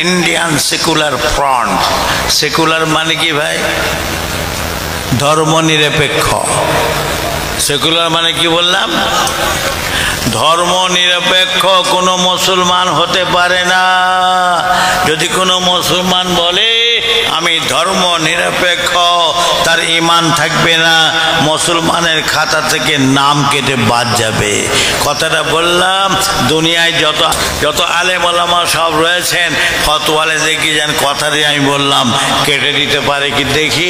Indian secular front. Secular মানে কি ভাই? ধর্মনিরপেক্ষ। সেকুলার মানে কি বললাম? ধর্মনিরপেক্ষ। কোনো মুসলমান হতে পারে না। যদি কোনো মুসলমান বলে আমি ধর্ম নিরপেক্ষ, তার ঈমান থাকবে না, মুসলমানের খাতা থেকে নাম কেটে বাদ যাবে। কথাটা বললাম। দুনিয়ায় যত আলেম ওলামা সব রয়েছেন, ফতোয়ালে দেখি যান, কথাটি আমি বললাম কেটে দিতে পারে কি দেখি।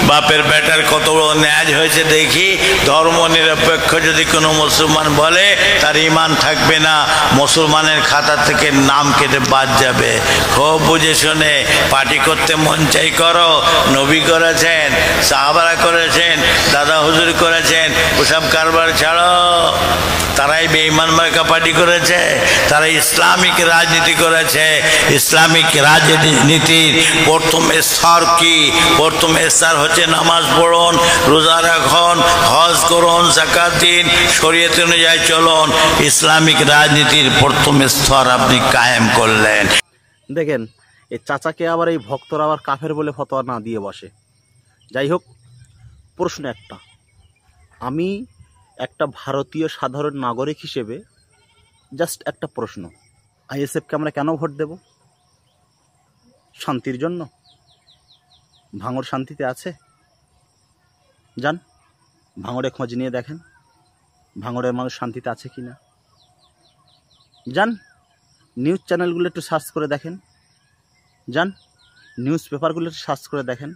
বাপের বেটার কত বড় ন্যায় হয়েছে দেখি। ধর্ম নিরপেক্ষ যদি কোনো মুসলমান বলে তার ঈমান থাকবে না, মুসলমানের খাতা থেকে নাম কেটে বাদ যাবে। খুব বুঝে শুনে পার্টি করতে মন চাই করো। নবী করেছেন, সাহাবারা করেছেন, দাদা হুজুর করেছেন, ওসব কারবার ছাড়ো। তারাই বেঈমান মার্কা পার্টি করেছে, তারা ইসলামিক রাজনীতি করেছে। ইসলামিক রাজনীতির প্রথম স্তর কি? প্রথম স্তর হচ্ছে নামাজ পড়ুন, রোজা রাখুন, হজ করুন, যাকাত দিন, শরীয়ত অনুযায়ী চলুন। ইসলামিক রাজনীতির প্রথম স্তর আপনি কায়েম করলেন। দেখেন এই চাচাকে আবার এই ভক্তরা আবার কাফের বলে ফতোয়া না দিয়ে বসে। যাই হোক, প্রশ্ন একটা, আমি একটা ভারতীয় সাধারণ নাগরিক হিসেবে জাস্ট একটা প্রশ্ন, আইএসএফকে আমরা কেন ভোট দেব? শান্তির জন্য? ভাঙড় শান্তিতে আছে? যান ভাঙড়ে খোঁজ নিয়ে দেখেন ভাঙড়ের মানুষ শান্তিতে আছে কি না। যান নিউজ চ্যানেলগুলো একটু সার্চ করে দেখেন, যান নিউজ পেপারগুলো একটু সার্চ করে দেখেন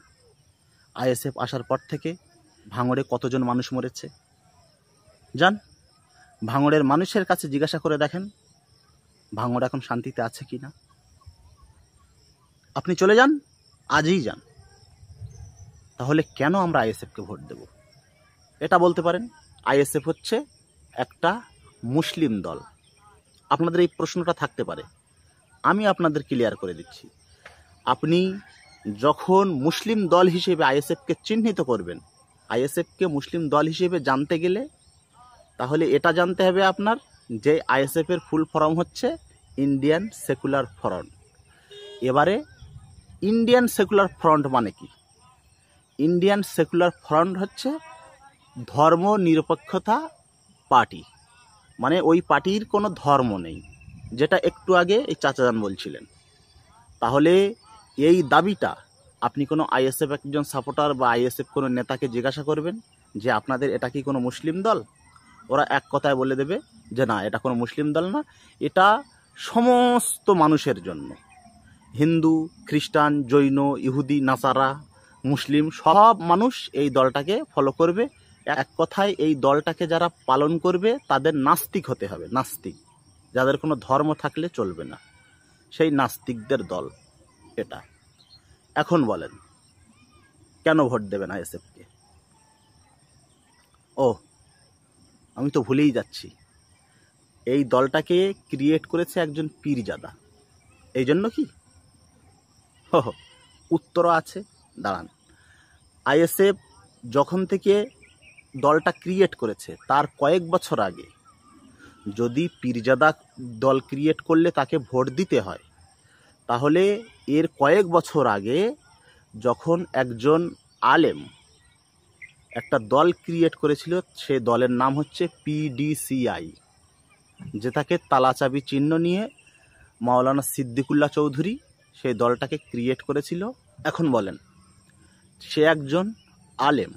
আইএসএফ আসার পর থেকে ভাঙড়ে কতজন মানুষ মরেছে। যান ভাঙড়ের মানুষের কাছে জিজ্ঞাসা করে দেখেন ভাঙড় এখন শান্তিতে আছে কি না। আপনি চলে যান, আজই যান। তাহলে কেন আমরা আইএসএফকে ভোট দেব? এটা বলতে পারেন আইএসএফ হচ্ছে একটা মুসলিম দল। আপনাদের এই প্রশ্নটা থাকতে পারে, আমি আপনাদের ক্লিয়ার করে দিচ্ছি। আপনি যখন মুসলিম দল হিসেবে আইএসএফকে চিহ্নিত করবেন, আইএসএফকে মুসলিম দল হিসেবে জানতে গেলে তাহলে এটা জানতে হবে আপনার যে আইএসএফের ফুল ফর্ম হচ্ছে ইন্ডিয়ান সেকুলার ফ্রন্ট। এবারে ইন্ডিয়ান সেকুলার ফ্রন্ট মানে কি? ইন্ডিয়ান সেকুলার ফ্রন্ট হচ্ছে ধর্ম নিরপেক্ষতা পার্টি, মানে ওই পার্টির কোনো ধর্ম নেই, যেটা একটু আগে এই চাচাজান বলছিলেন। তাহলে এই দাবিটা আপনি কোনো আইএসএফ একজন সাপোর্টার বা আইএসএফ কোনো নেতাকে জিজ্ঞাসা করবেন যে আপনাদের এটা কি কোনো মুসলিম দল? ওরা এক কথায় বলে দেবে যে না, এটা কোনো মুসলিম দল না, এটা সমস্ত মানুষের জন্য। হিন্দু, খ্রিস্টান, জৈন, ইহুদি, নাসারা, মুসলিম সব মানুষ এই দলটাকে ফলো করবে। এক কথায় এই দলটাকে যারা পালন করবে তাদের নাস্তিক হতে হবে। নাস্তিক, যাদের কোনো ধর্ম থাকলে চলবে না, সেই নাস্তিকদের দল এটা। এখন বলেন কেন ভোট দেবেন আইএসএফকে? ও আমি তো ভুলেই যাচ্ছি, এই দলটাকে ক্রিয়েট করেছে একজন পীরজাদা। এই জন্য কি? উত্তরও আছে, দাঁড়ান। আইএসএফ যখন থেকে দলটা ক্রিয়েট করেছে তার কয়েক বছর আগে যদি পীরজাদা দল ক্রিয়েট করলে তাকে ভোট দিতে হয়, তাহলে এর কয়েক বছর আগে যখন একজন আলেম একটা দল ক্রিয়েট করেছিল, সে দলের নাম হচ্ছে পিডিসিআই, যেটাকে তালাচাবি চিহ্ন নিয়ে মাওলানা সিদ্দিকুল্লাহ চৌধুরী সেই দলটাকে ক্রিয়েট করেছিল। এখন বলেন, সে একজন আলেম,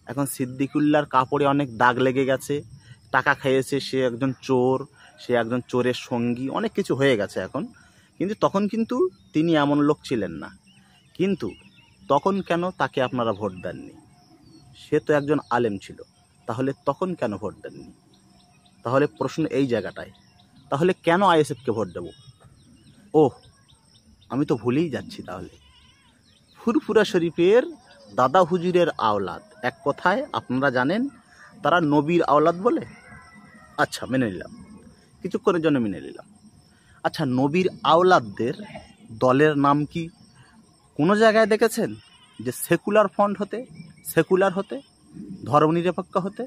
এখন সিদ্দিকুল্লাহর কাপড়ে অনেক দাগ লেগে গেছে, টাকা খাইয়েছে, সে একজন চোর, সে একজন চোরের সঙ্গী, অনেক কিছু হয়ে গেছে এখন। কিন্তু তখন কিন্তু তিনি এমন লোক ছিলেন না। কিন্তু তখন কেন তাকে আপনারা ভোট দেননি? সে তো একজন আলেম ছিল, তাহলে তখন কেন ভোট দেননি? তাহলে প্রশ্ন এই জায়গাটায়, তাহলে কেন আইএসএফকে ভোট দেব? ও আমি তো ভুলেই যাচ্ছি। তাহলে ফুরফুরা শরীফের দাদা হুজুরের আওলাদ, এক কথায় আপনারা জানেন তারা নবীর আওলাদ বলে। আচ্ছা মেনে নিলাম, কিছুক্ষণের জন্য মেনে নিলাম। আচ্ছা, নবীর আওলাদদের দলের নাম কি কোনো জায়গায় দেখেছেন যে সেকুলার ফ্রন্ট হতে, সেকুলার হতে, ধর্মনিরপেক্ষ হতে?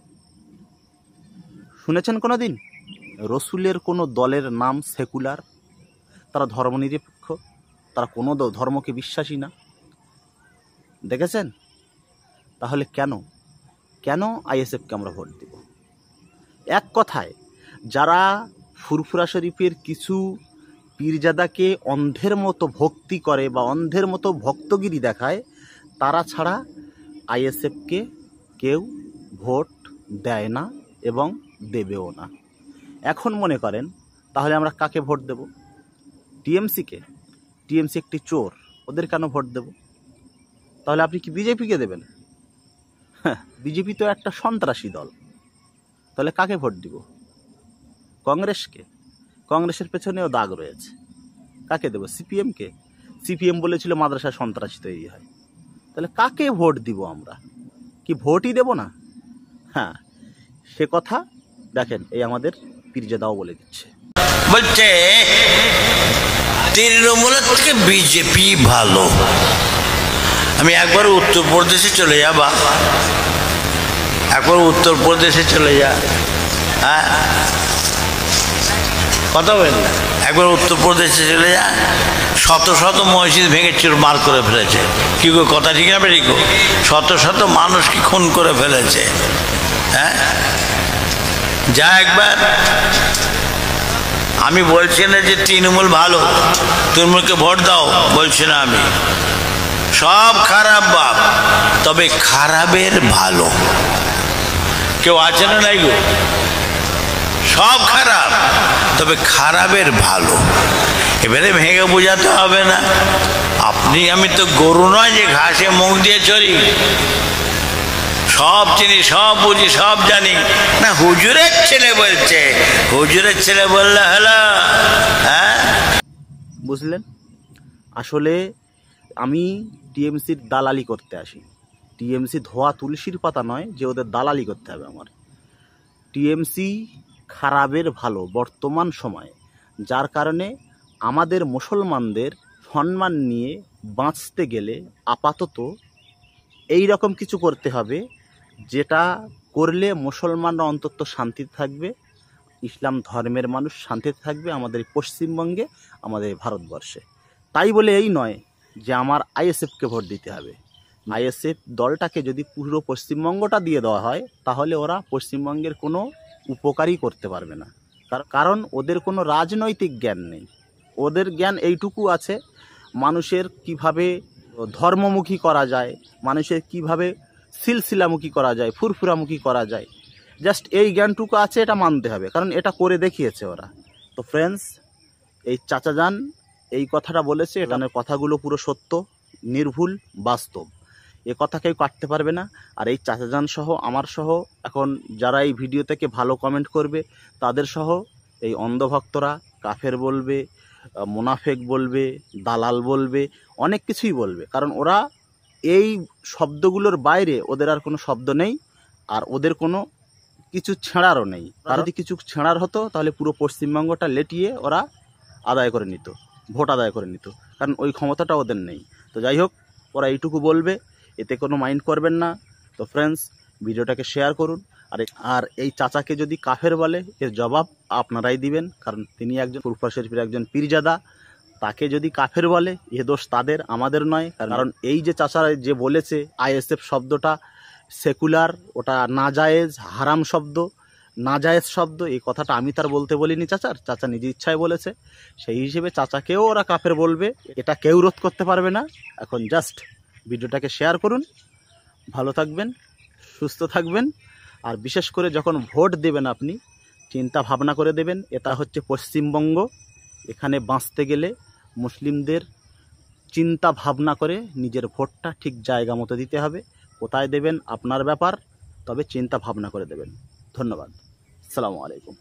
শুনেছেন কোনো দিন রসুলের কোনো দলের নাম সেকুলার, তারা ধর্মনিরপেক্ষ? তারা কোনো ধর্মকে বিশ্বাসী না। দেখেছেন? তাহলে কেন আইএসএফকে আমরা ভোট দেব? এক কথায়, যারা ফুরফুরা শরীফের কিছু পীরজাদাকে অন্ধের মতো ভক্তি করে বা অন্ধের মতো ভক্তগিরি দেখায়, তারা ছাড়া আইএসএফকে কেউ ভোট দেয় না এবং দেবেও না। এখন মনে করেন তাহলে আমরা কাকে ভোট দেব? টিএমসিকে? টিএমসি একটি চোর, ওদের কেন ভোট দেব? তাহলে আপনি কি বিজেপিকে দেবেন? হ্যাঁ, বিজেপি তো একটা সন্ত্রাসী দল। তাহলে কাকে ভোট দিব? কংগ্রেসকে? কংগ্রেসের পেছনেও দাগ রয়েছে। কাকে দেব? সিপিএমকে? সিপিএম বলেছিল মাদ্রাসা সন্ত্রাসী তৈরি হয়। তাহলে কাকে ভোট দিব আমরা? কি ভোটই দেব না? হ্যাঁ, সে কথা দেখেন এই আমাদের পীরজাদাও বলে দিচ্ছে। বলছে তৃণমূলের থেকে বিজেপি ভালো। আমি একবার উত্তরপ্রদেশে চলে যাবা, একবার উত্তরপ্রদেশে চলে যা। হ্যাঁ, কথা বলেন না? একবার উত্তরপ্রদেশে চলে যা, শত শত মসজিদ ভেঙে চুরমার করে ফেলেছে। কি গো, কথা ঠিক না বেরিকো? শত শত মানুষকে খুন করে ফেলেছে। হ্যাঁ, যা একবার। আমি বলছি না যে তৃণমূল ভালো, তৃণমূলকে ভোট দাও বলছি না আমি। সব খারাপ বাপ, তবে খারাপের ভালো। কেউ আছে না নাই গো? সব খারাপ, তবে খারাপের ভালো। এবারে ভেঙে বোঝাতে হবে না। আপনি আমি তো গরু নয় যে ঘাসে মুখ দিয়ে চড়ি। সব চিনি, সব বুঝি, সব জানি না। হুজুরের ছেলে বলছে, হুজুরের ছেলে বললে হলো। হ্যাঁ, বুঝলেন? আসলে আমি টিএমসির দালালি করতে আসি। টিএমসি ধোয়া তুলসীর পাতা নয় যে ওদের দালালি করতে হবে আমার। টিএমসি খারাপের ভালো বর্তমান সময়ে, যার কারণে আমাদের মুসলমানদের সম্মান নিয়ে বাঁচতে গেলে আপাতত এই রকম কিছু করতে হবে, যেটা করলে মুসলমানরা অন্তত শান্তিতে থাকবে, ইসলাম ধর্মের মানুষ শান্তিতে থাকবে আমাদের পশ্চিমবঙ্গে, আমাদের ভারতবর্ষে। তাই বলে এই নয় যে আমার আইএসএফকে ভোট দিতে হবে। আইএসএফ দলটাকে যদি পুরো পশ্চিমবঙ্গটা দিয়ে দেওয়া হয়, তাহলে ওরা পশ্চিমবঙ্গের কোনো উপকারই করতে পারবে না। কারণ ওদের কোনো রাজনৈতিক জ্ঞান নেই। ওদের জ্ঞান এইটুকু আছে, মানুষের কিভাবে ধর্মমুখী করা যায়, মানুষের কিভাবে সিলসিলামুখী করা যায়, ফুরফুরামুখী করা যায়, জাস্ট এই জ্ঞানটুকু আছে। এটা মানতে হবে, কারণ এটা করে দেখিয়েছে ওরা। তো ফ্রেন্ডস, এই চাচাজান এই কথাটা বলেছে, এটার কথাগুলো পুরো সত্য, নির্ভুল, বাস্তব। এ কথা কেউ কাটতে পারবে না। আর এই চাচাজান সহ, আমার সহ, এখন যারা এই ভিডিও থেকে ভালো কমেন্ট করবে তাদের সহ এই অন্ধভক্তরা কাফের বলবে, মুনাফেক বলবে, দালাল বলবে, অনেক কিছুই বলবে। কারণ ওরা এই শব্দগুলোর বাইরে ওদের আর কোনো শব্দ নেই, আর ওদের কোনো কিছু ছেঁড়ারও নেই। আর যদি কিছু ছেঁড়ার হতো তাহলে পুরো পশ্চিমবঙ্গটা লেটিয়ে ওরা আদায় করে নিত, ভোট আদায় করে নিত, কারণ ওই ক্ষমতাটা ওদের নেই। তো যাই হোক, ওরা এইটুকু বলবে, এতে কোনো মাইন্ড করবেন না। তো ফ্রেন্ডস, ভিডিওটাকে শেয়ার করুন। আর এই চাচাকে যদি কাফের বলে, এর জবাব আপনারাই দিবেন, কারণ তিনি একজন ফুরফুরা শরীফের একজন পীরজাদা। তাকে যদি কাফের বলে, এ দোষ তাদের, আমাদের নয়। কারণ এই যে চাচারা যে বলেছে আইএসএফ শব্দটা সেকুলার, ওটা নাজায়েজ, হারাম শব্দ, নাজায়েজ শব্দ, এই কথাটা আমি তার বলতে বলিনি। চাচা নিজ ইচ্ছায় বলেছে, সেই হিসেবে চাচাকেও ওরা কাফের বলবে, এটা কেউ রোধ করতে পারবে না। এখন জাস্ট ভিডিওটাকে শেয়ার করুন, ভালো থাকবেন, সুস্থ থাকবেন। আর বিশেষ করে যখন ভোট দেবেন আপনি চিন্তা ভাবনা করে দেবেন। এটা হচ্ছে পশ্চিমবঙ্গ, এখানে বাঁচতে গেলে মুসলিমদের চিন্তা ভাবনা করে নিজের ভোটটা ঠিক জায়গা মতো দিতে হবে। কোথায় দেবেন আপনার ব্যাপার, তবে চিন্তা ভাবনা করে দেবেন। ধন্যবাদ। আসসালামু আলাইকুম।